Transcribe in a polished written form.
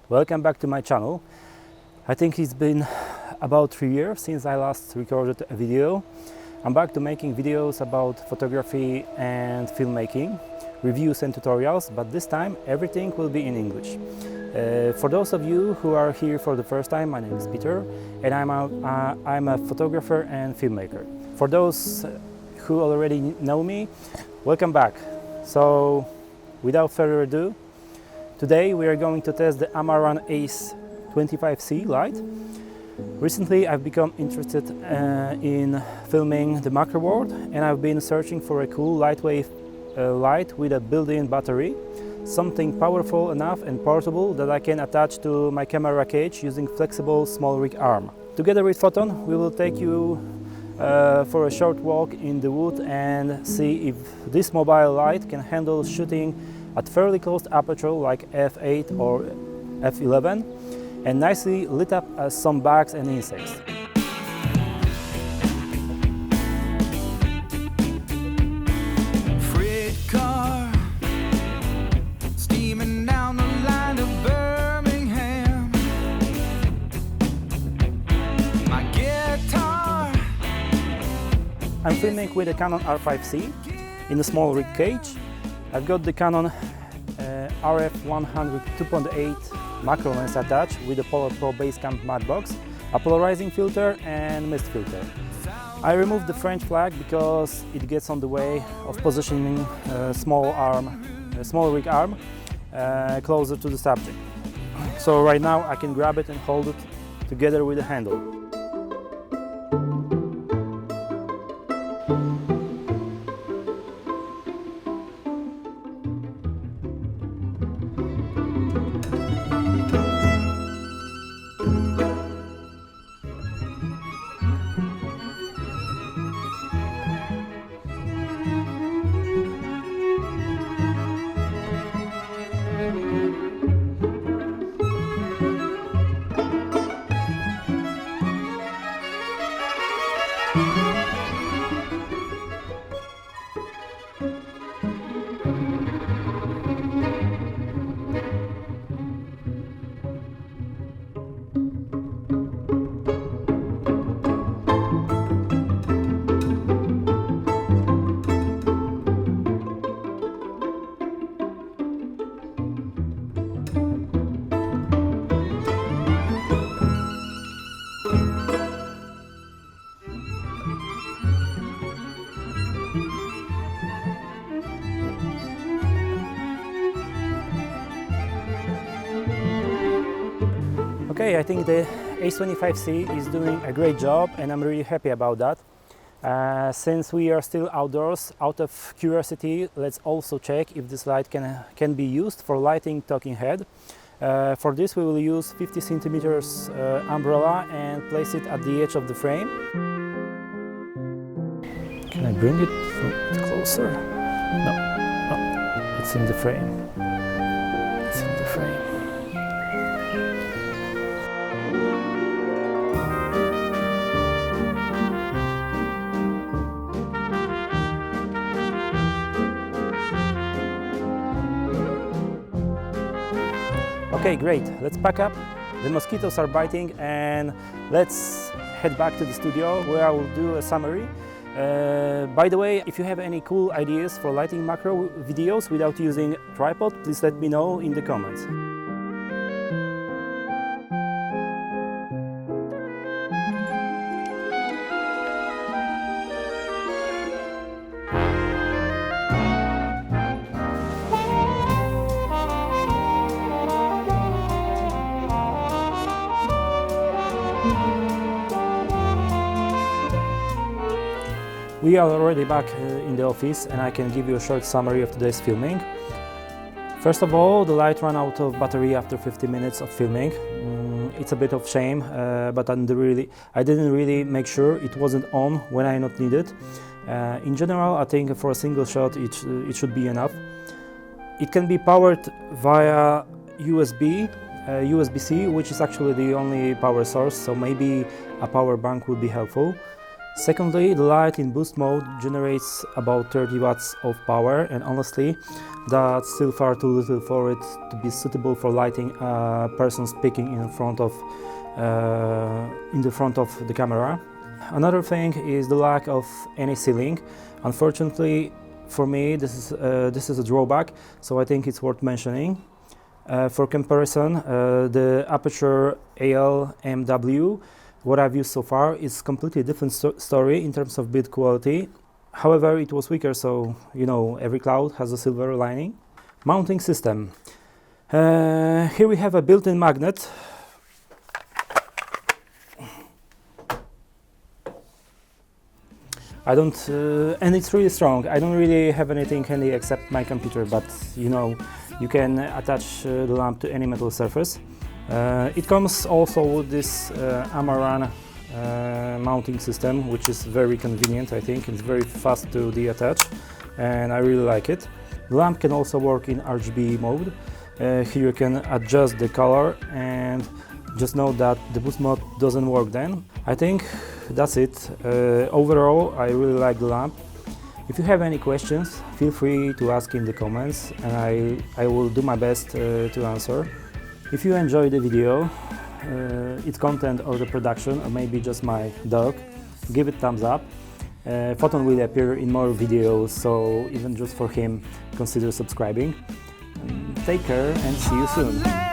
welcome back to my channel. I think it's been about 3 years since I last recorded a video. I'm back to making videos about photography and filmmaking, reviews and tutorials, but this time everything will be in English. For those of you who are here for the first time, my name is Peter and I'm a photographer and filmmaker. For those who already know me, welcome back. So without further ado, today we are going to test the Amaran Ace 25C light. Recently I've become interested in filming the macro world, and I've been searching for a cool lightweight light with a built-in battery, something powerful enough and portable that I can attach to my camera cage using flexible smallrigArm. Together with Photon, we will take you for a short walk in the wood and see if this mobile light can handle shooting at fairly close aperture like f8 or f11 and nicely lit up some bugs and insects. I'm filming with a Canon R5c in a small rig cage. I've got the Canon RF100 2.8 macro lens attached with a Polar Pro Basecamp matte box, a polarizing filter and mist filter. I removed the French flag because it gets on the way of positioning small rig arm closer to the subject. So right now I can grab it and hold it together with the handle. Okay, I think the Ace 25C is doing a great job and I'm really happy about that. Since we are still outdoors, out of curiosity, let's also check if this light can be used for lighting talking head. For this we will use 50 centimeters umbrella and place it at the edge of the frame. Can I bring it closer? No, oh, it's in the frame. It's in the frame. Okay, great. Let's pack up. The mosquitoes are biting and let's head back to the studio where I will do a summary. By the way, if you have any cool ideas for lighting macro videos without using tripod, please let me know in the comments. We are already back in the office and I can give you a short summary of today's filming. First of all, the light ran out of battery after 50 minutes of filming. It's a bit of shame, but I didn't really make sure it wasn't on when I not needed. In general, I think for a single shot it should be enough. It can be powered via USB-C, which is actually the only power source, so maybe a power bank would be helpful. Secondly, the light in boost mode generates about 30 watts of power, and honestly, that's still far too little for it to be suitable for lighting a person speaking in the front of the camera. Another thing is the lack of any ceiling. Unfortunately, for me, this is a drawback, so I think it's worth mentioning. For comparison, the Aperture AL-MW, what I've used so far, is completely different story in terms of build quality. However, it was weaker, so you know, every cloud has a silver lining. Mounting system. Here we have a built-in magnet. And it's really strong. I don't really have anything handy except my computer, but you know, you can attach the lamp to any metal surface. It comes also with this Amaran mounting system, which is very convenient. I think it's very fast to deattach, and I really like it. The lamp can also work in RGB mode. Here you can adjust the color, and just note that the boost mode doesn't work then. I think that's it. Overall, I really like the lamp. If you have any questions, feel free to ask in the comments, and I will do my best to answer. If you enjoyed the video, its content or the production, or maybe just my dog, give it thumbs up. Photon will appear in more videos, so even just for him, consider subscribing. Take care and see you soon.